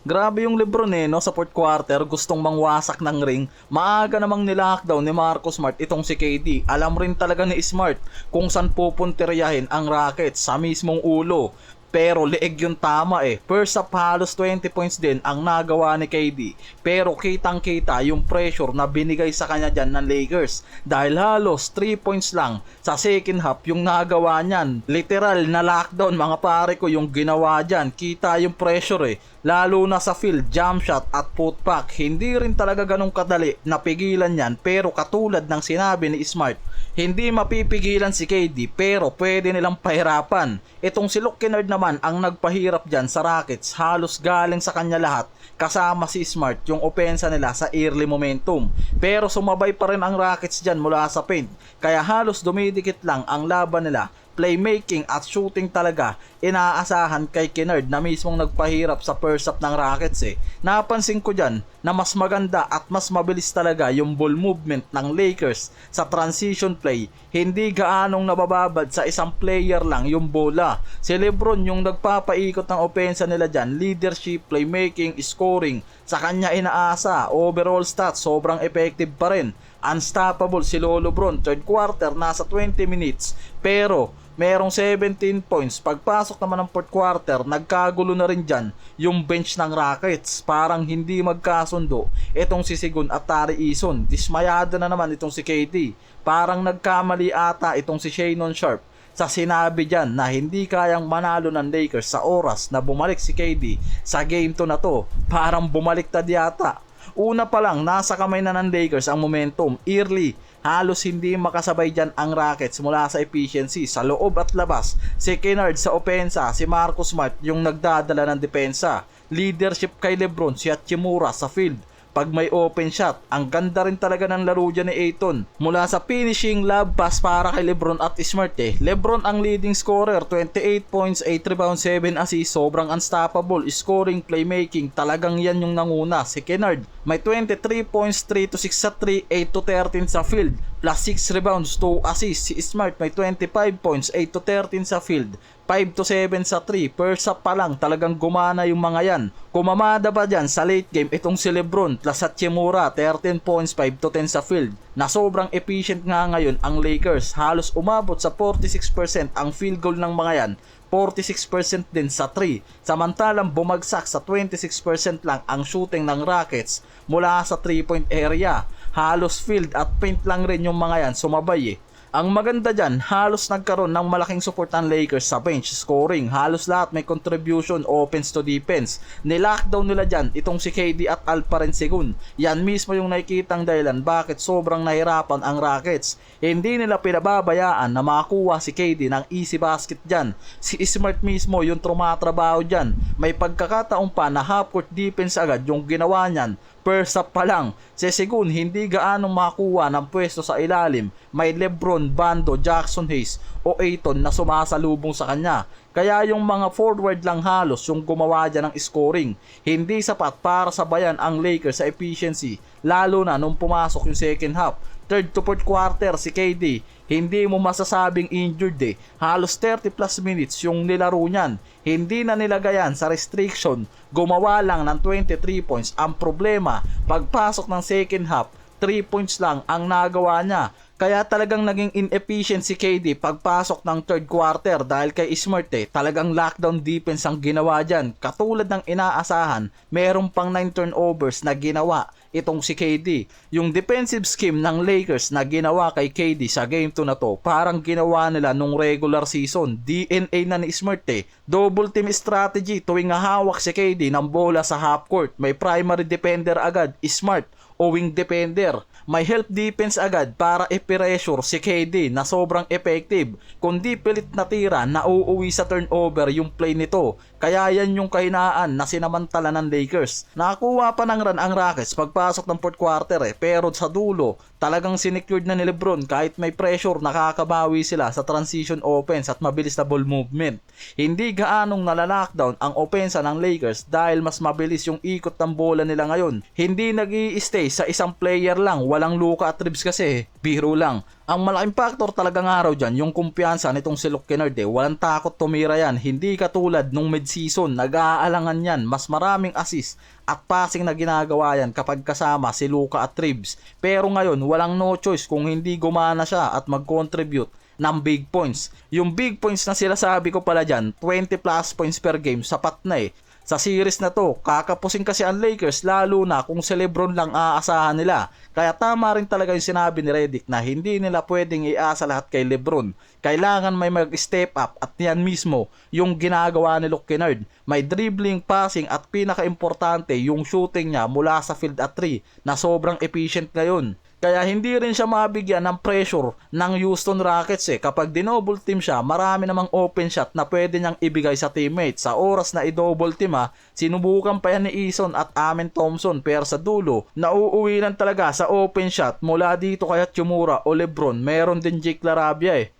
Grabe yung Lebron no, sa fourth quarter gustong mangwasak ng ring. Maaga namang nilockdown ni Marcus Smart itong si KD. Alam rin talaga ni Smart kung saan pupuntiryahin ang Rockets sa mismong ulo. Pero leeg yung tama First half halos 20 points din ang nagawa ni KD. Pero kitang kita yung pressure na binigay sa kanya dyan ng Lakers. Dahil halos 3 points lang sa second half yung nagawa niyan. Literal na lockdown mga pare ko yung ginawa dyan. Kita yung pressure Lalo na sa field, jump shot at putback. Hindi rin talaga ganun kadali na pigilan yan. Pero katulad ng sinabi ni Smart, hindi mapipigilan si KD pero pwede nilang pahirapan. Itong si Luke Kennard naman ang nagpahirap dyan sa Rockets. Halos galing sa kanya lahat kasama si Smart yung opensa nila sa early momentum. Pero sumabay pa rin ang Rockets dyan mula sa paint. Kaya halos dumidikit lang ang laban nila. Playmaking at shooting talaga inaasahan kay Kennard na mismong nagpahirap sa first half ng Rockets Napansin ko dyan na mas maganda at mas mabilis talaga yung ball movement ng Lakers sa transition play. Hindi gaanong nabababad sa isang player lang yung bola. Si Lebron yung nagpapaikot ng opensa nila dyan. Leadership, playmaking, scoring. Sa kanya inaasa. Overall stats sobrang effective pa rin. Unstoppable si Lolo Bron. Third quarter nasa 20 minutes. Pero merong 17 points. Pagpasok naman ng fourth quarter, nagkagulo na rin dyan yung bench ng Rockets. Parang hindi magkasundo itong si Sigun at Tari Eason. Dismayado na naman itong si KD. Parang nagkamali ata itong si Shannon Sharp sa sinabi dyan na hindi kayang manalo ng Lakers sa oras na bumalik si KD sa game 2 na to. Parang bumaliktad yata. Una pa lang, nasa kamay na ng Lakers ang momentum. Early, halos hindi makasabay dyan ang Rockets mula sa efficiency sa loob at labas. Si Kennard sa opensa, si Marcus Smart yung nagdadala ng depensa. Leadership kay Lebron, si Hachimura sa field. Pag may open shot, ang ganda rin talaga ng laro dyan ni Ayton. Mula sa finishing, lob pass para kay Lebron at Smart Lebron ang leading scorer, 28 points, 8 rebounds, 7 assists, sobrang unstoppable. Scoring, playmaking, talagang yan yung nanguna. Si Kennard, may 23 points, 3 to 6 sa 3, 8 to 13 sa field, plus 6 rebounds, 2 assists. Si Smart may 25 points, 8 to 13 sa field, 5 to 7 sa 3. First half pa lang talagang gumana yung mga yan. Kumamada pa dyan sa late game itong si Lebron plus Hachimura, 13 points, 5 to 10 sa field. Na sobrang efficient nga ngayon ang Lakers. Halos umabot sa 46% ang field goal ng mga yan. 46% din sa 3. Samantalang bumagsak sa 26% lang ang shooting ng Rockets mula sa 3-point area. Halos field at paint lang rin yung mga yan sumabay Ang maganda dyan, halos nagkaroon ng malaking support ang Lakers sa bench scoring. Halos lahat may contribution offense to defense. Nilockdown nila dyan itong si KD at Alperen Sengun. Yan mismo yung nakikitang dahilan bakit sobrang nahirapan ang Rockets. Hindi nila pinababayaan na makakuha si KD ng easy basket dyan. Si Smart mismo yung trumatrabaho dyan. May pagkakataon pa na half-court defense agad yung ginawa niyan. First half pa lang, si Sengun hindi gaanong makakuha ng pwesto sa ilalim. May Lebron, Bando, Jackson Hayes o Ayton na sumasalubong sa kanya. Kaya yung mga forward lang halos yung gumawa dyan ng scoring. Hindi sapat para sabayan ang Lakers sa efficiency, lalo na nung pumasok yung second half. Third to fourth quarter si KD, hindi mo masasabing injured Halos 30 plus minutes yung nilaro niyan. Hindi na nilagayan sa restriction. Gumawa lang ng 23 points. Ang problema, pagpasok ng second half, 3 points lang ang nagawa niya. Kaya talagang naging inefficient si KD pagpasok ng third quarter dahil kay Smart talagang lockdown defense ang ginawa dyan. Katulad ng inaasahan, merong pang 9 turnovers na ginawa itong si KD. Yung defensive scheme ng Lakers na ginawa kay KD sa game 2 na to, parang ginawa nila nung regular season. DNA na ni Smart Double team strategy tuwing hawak si KD ng bola sa half court. May primary defender agad, Smart o wing defender. May help defense agad para i-pressure si KD na sobrang effective. Kundi pilit na tira na uuwi sa turnover yung play nito. Kaya yan yung kahinaan na sinamantala ng Lakers. Nakakuha pa ng run ang Rockets pagpasok ng fourth quarter pero sa dulo talagang sinecured na ni Lebron. Kahit may pressure, nakakabawi sila sa transition offense at mabilis na ball movement. Hindi gaanong nalalockdown ang opensa ng Lakers dahil mas mabilis yung ikot ng bola nila ngayon. Hindi nag-i-stay sa isang player lang. Walang Luka at Reeves kasi, biro lang. Ang malaking factor talagang araw dyan, yung kumpiyansa nitong si Luke Kennard Walang takot tumira yan. Hindi katulad nung mid mid-season, nag-aalangan yan, mas maraming assist at passing na ginagawa yan kapag kasama si Luka at Reeves. Pero ngayon, walang no choice kung hindi gumana siya at mag-contribute ng big points. Yung big points na sila sabi ko pala dyan, 20 plus points per game, sapat na eh. Sa series na to, kakapusin kasi ang Lakers lalo na kung si LeBron lang aasahan nila. Kaya tama rin talaga yung sinabi ni Redick na hindi nila pwedeng iasa lahat kay LeBron. Kailangan may mag-step up at yan mismo yung ginagawa ni Luke Kennard. May dribbling, passing at pinaka-importante yung shooting niya mula sa field at 3 na sobrang efficient ngayon. Kaya hindi rin siya mabigyan ng pressure ng Houston Rockets eh. Kapag dinouble team siya, marami namang open shot na pwede niyang ibigay sa teammates. Sa oras na i-double team sinubukan pa yan ni Eason at Amen Thompson pero sa dulo, nauuwi lang talaga sa open shot mula dito kay Hachimura o LeBron. Meron din Jake LaRavia eh.